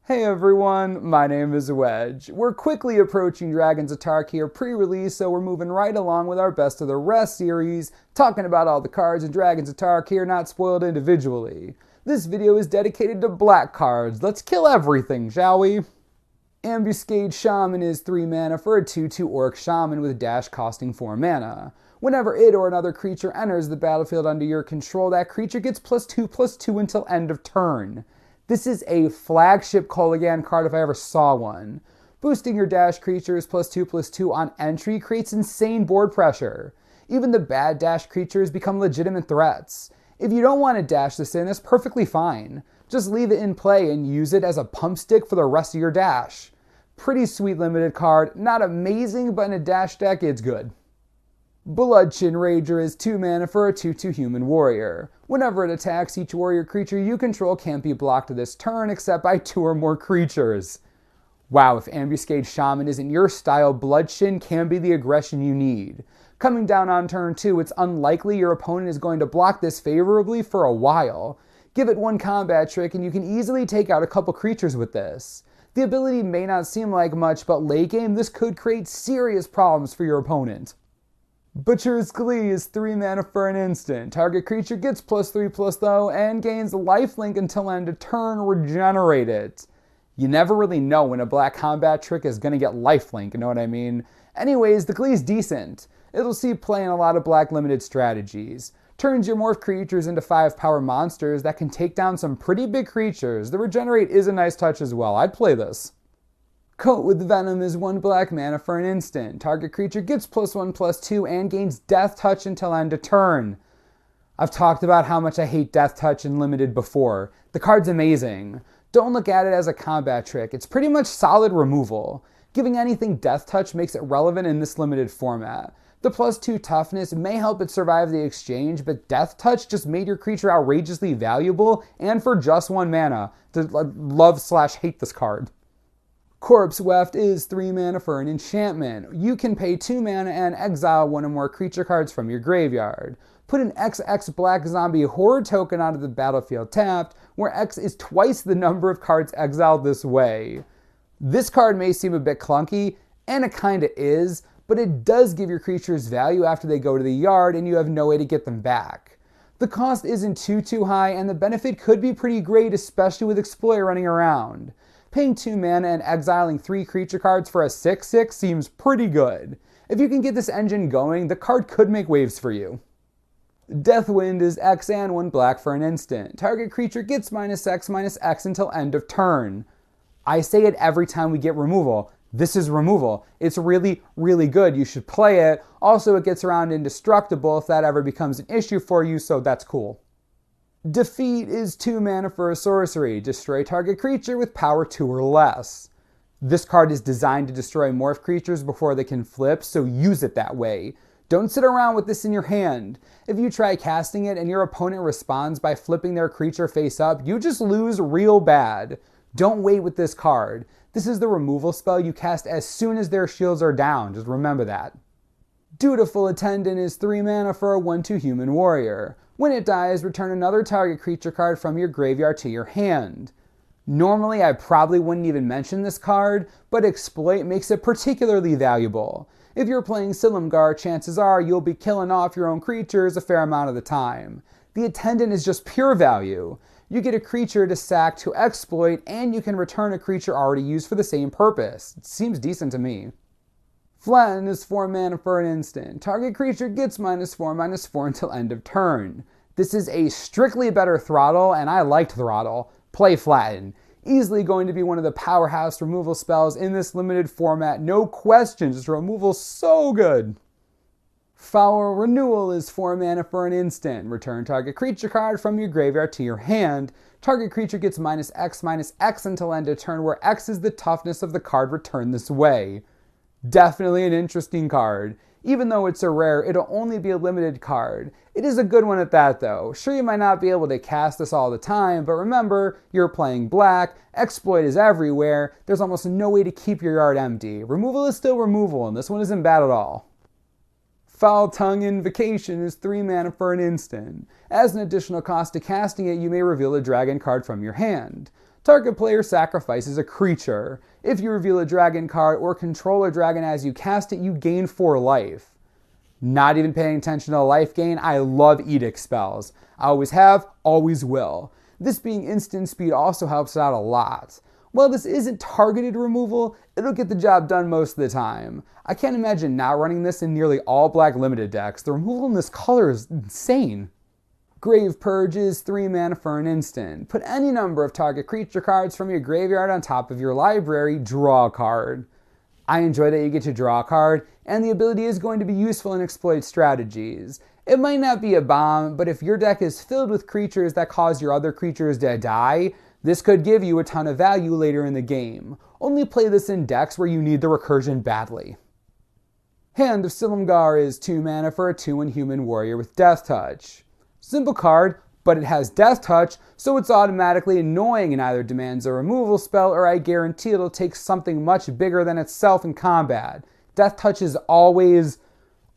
Hey everyone, my name is Wedge. We're quickly approaching Dragons of Tarkir pre-release, so we're moving right along with our Best of the Rest series, talking about all the cards in Dragons of Tarkir not spoiled individually. This video is dedicated to black cards. Let's kill everything, shall we? Ambuscade Shaman is 3 mana for a 2/2 Orc Shaman with dash costing 4 mana. Whenever it or another creature enters the battlefield under your control, that creature gets +2/+2 until end of turn. This is a flagship Kolaghan card if I ever saw one. Boosting your dash creatures +2/+2 on entry creates insane board pressure. Even the bad dash creatures become legitimate threats. If you don't want to dash this in, that's perfectly fine. Just leave it in play and use it as a pump stick for the rest of your dash. Pretty sweet limited card, not amazing, but in a dash deck it's good. Bloodshin Rager is 2 mana for a 2/2 human warrior. Whenever it attacks, each warrior creature you control can't be blocked this turn except by 2 or more creatures. Wow, if Ambuscade Shaman isn't your style, Bloodshin can be the aggression you need. Coming down on turn 2, it's unlikely your opponent is going to block this favorably for a while. Give it one combat trick and you can easily take out a couple creatures with this. The ability may not seem like much, but late game this could create serious problems for your opponent. Butcher's Glee is 3 mana for an instant. Target creature gets +3/+0 and gains lifelink until end of turn, regenerate it. You never really know when a black combat trick is going to get lifelink, you know what I mean? Anyways, the Glee's decent. It'll see play in a lot of black limited strategies. Turns your morph creatures into 5-power monsters that can take down some pretty big creatures. The regenerate is a nice touch as well. I'd play this. Coat with Venom is 1 black mana for an instant. Target creature gets +1/+2 and gains Death Touch until end of turn. I've talked about how much I hate Death Touch in Limited before. The card's amazing. Don't look at it as a combat trick. It's pretty much solid removal. Giving anything Death Touch makes it relevant in this limited format. The +2 toughness may help it survive the exchange, but Death Touch just made your creature outrageously valuable and for just 1 mana. Love/hate this card. Corpse Weft is 3 mana for an enchantment. You can pay 2 mana and exile 1 or more creature cards from your graveyard. Put an XX black zombie horde token onto the battlefield tapped, where X is twice the number of cards exiled this way. This card may seem a bit clunky, and it kinda is, but it does give your creatures value after they go to the yard and you have no way to get them back. The cost isn't too high, and the benefit could be pretty great, especially with Exploit running around. Paying 2 mana and exiling 3 creature cards for a 6/6 seems pretty good. If you can get this engine going, the card could make waves for you. Deathwind is X and 1 black for an instant. Target creature gets -X/-X until end of turn. I say it every time we get removal. This is removal. It's really, really good. You should play it. Also, it gets around indestructible if that ever becomes an issue for you, so that's cool. Defeat is 2 mana for a sorcery. Destroy target creature with power 2 or less. This card is designed to destroy morph creatures before they can flip, so use it that way. Don't sit around with this in your hand. If you try casting it and your opponent responds by flipping their creature face up, you just lose real bad. Don't wait with this card. This is the removal spell you cast as soon as their shields are down. Just remember that. Dutiful Attendant is 3 mana for a 1/2 human warrior. When it dies, return another target creature card from your graveyard to your hand. Normally, I probably wouldn't even mention this card, but Exploit makes it particularly valuable. If you're playing Silumgar, chances are you'll be killing off your own creatures a fair amount of the time. The Attendant is just pure value. You get a creature to sack to exploit, and you can return a creature already used for the same purpose. It seems decent to me. Flatten is 4 mana for an instant. Target creature gets -4/-4 until end of turn. This is a strictly better Throttle, and I liked Throttle. Play Flatten. Easily going to be one of the powerhouse removal spells in this limited format. No question, just removal so good. Foul Renewal is 4 mana for an instant. Return target creature card from your graveyard to your hand. Target creature gets -X/-X until end of turn, where X is the toughness of the card returned this way. Definitely an interesting card. Even though it's a rare, it'll only be a limited card. It is a good one at that though. Sure, you might not be able to cast this all the time, but remember, you're playing black, exploit is everywhere, there's almost no way to keep your yard empty. Removal is still removal, and this one isn't bad at all. Foul Tongue Invocation is 3 mana for an instant. As an additional cost to casting it, you may reveal a dragon card from your hand. Target player sacrifices a creature. If you reveal a dragon card or control a dragon as you cast it, you gain 4 life. Not even paying attention to life gain, I love edict spells. I always have, always will. This being instant speed also helps out a lot. While this isn't targeted removal, it'll get the job done most of the time. I can't imagine not running this in nearly all black limited decks. The removal in this color is insane. Grave Purge is 3 mana for an instant. Put any number of target creature cards from your graveyard on top of your library, draw a card. I enjoy that you get to draw a card, and the ability is going to be useful in exploit strategies. It might not be a bomb, but if your deck is filled with creatures that cause your other creatures to die, this could give you a ton of value later in the game. Only play this in decks where you need the recursion badly. Hand of Silumgar is 2 mana for a 2/1 human warrior with Death Touch. Simple card, but it has Death Touch, so it's automatically annoying and either demands a removal spell or I guarantee it'll take something much bigger than itself in combat. Death Touch is always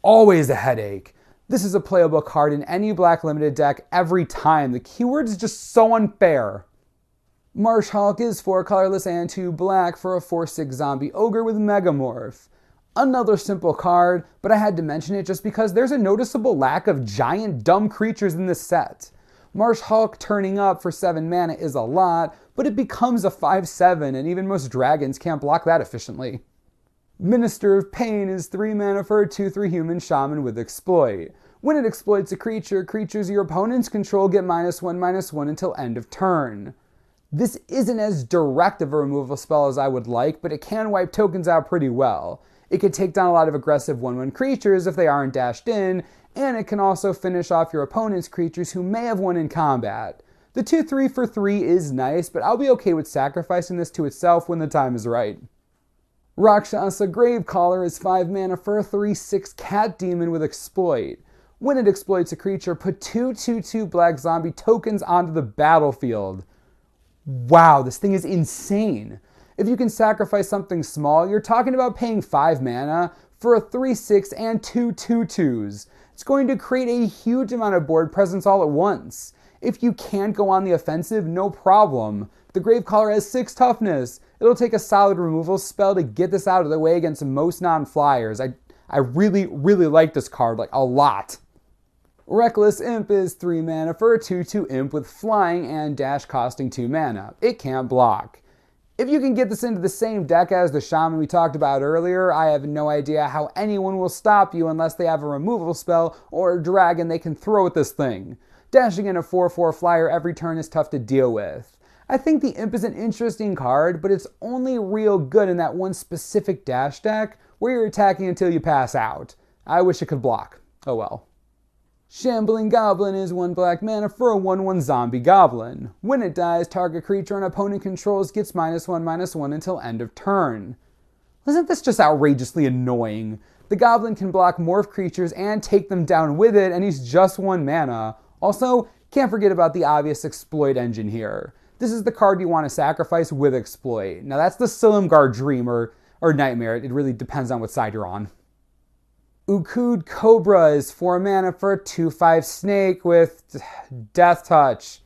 a headache. This is a playable card in any black limited deck every time. The keyword is just so unfair. Marsh Hulk is 4 colorless and 2 black for a 4/6 zombie ogre with Megamorph. Another simple card, but I had to mention it just because there's a noticeable lack of giant dumb creatures in this set. Marsh Hulk turning up for 7 mana is a lot, but it becomes a 5/7 and even most dragons can't block that efficiently. Minister of Pain is 3 mana for a 2/3 human shaman with exploit. When it exploits a creature, creatures your opponents control get -1/-1 until end of turn. This isn't as direct of a removal spell as I would like, but it can wipe tokens out pretty well. It can take down a lot of aggressive 1/1 creatures if they aren't dashed in, and it can also finish off your opponent's creatures who may have won in combat. The 2/3 for 3 is nice, but I'll be okay with sacrificing this to itself when the time is right. Rakshasa Gravecaller is 5 mana for a 3/6 cat demon with exploit. When it exploits a creature, put 2 2/2 black zombie tokens onto the battlefield. Wow, this thing is insane. If you can sacrifice something small, you're talking about paying 5 mana for a 3/6 and 2 2/2s. It's going to create a huge amount of board presence all at once. If you can't go on the offensive, no problem. The Gravecaller has 6 toughness. It'll take a solid removal spell to get this out of the way against most non-flyers. I really like this card, like a lot. Reckless Imp is 3 mana for a 2/2 imp with flying and dash costing 2 mana. It can't block. If you can get this into the same deck as the Shaman we talked about earlier, I have no idea how anyone will stop you unless they have a removal spell or a dragon they can throw at this thing. Dashing in a 4/4 flyer every turn is tough to deal with. I think the Imp is an interesting card, but it's only real good in that one specific dash deck where you're attacking until you pass out. I wish it could block. Oh well. Shambling Goblin is 1 black mana for a 1/1 zombie goblin. When it dies, target creature an opponent controls gets -1/-1 until end of turn. Isn't this just outrageously annoying? The goblin can block morph creatures and take them down with it, and he's just 1 mana. Also, can't forget about the obvious exploit engine here. This is the card you want to sacrifice with exploit. Now that's the Silumgar dream or nightmare. It really depends on what side you're on. Ukud Cobra is 4 mana for a 2/5 snake with Death Touch.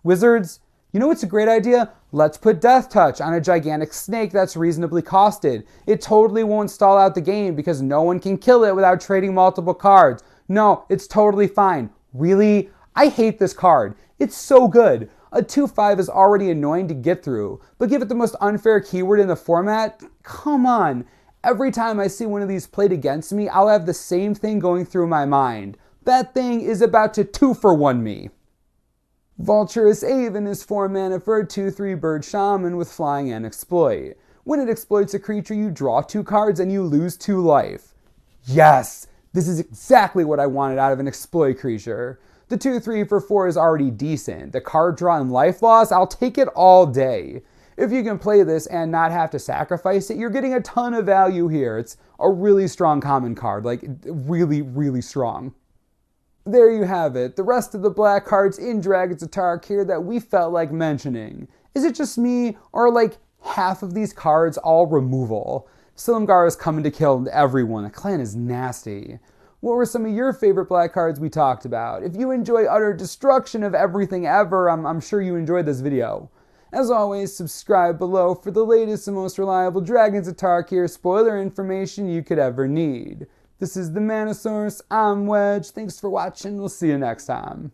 Wizards, you know what's a great idea? Let's put Death Touch on a gigantic snake that's reasonably costed. It totally won't stall out the game because no one can kill it without trading multiple cards. No, it's totally fine. Really? I hate this card. It's so good. A 2/5 is already annoying to get through, but give it the most unfair keyword in the format? Come on. Every time I see one of these played against me, I'll have the same thing going through my mind. That thing is about to 2-for-1 me. Vulturous Aven is 4 mana for a 2/3 bird shaman with flying and exploit. When it exploits a creature, you draw 2 cards and you lose 2 life. Yes! This is exactly what I wanted out of an exploit creature. The 2/3 for 4 is already decent. The card draw and life loss, I'll take it all day. If you can play this and not have to sacrifice it, you're getting a ton of value here. It's a really strong common card, like really strong. There you have it, the rest of the black cards in Dragons of Tarkir that we felt like mentioning. Is it just me, or like half of these cards all removal? Silumgar is coming to kill everyone. The clan is nasty. What were some of your favorite black cards we talked about? If you enjoy utter destruction of everything ever, I'm sure you enjoyed this video. As always, subscribe below for the latest and most reliable Dragons of Tarkir spoiler information you could ever need. This is the Manosaurus, I'm Wedge, thanks for watching, we'll see you next time.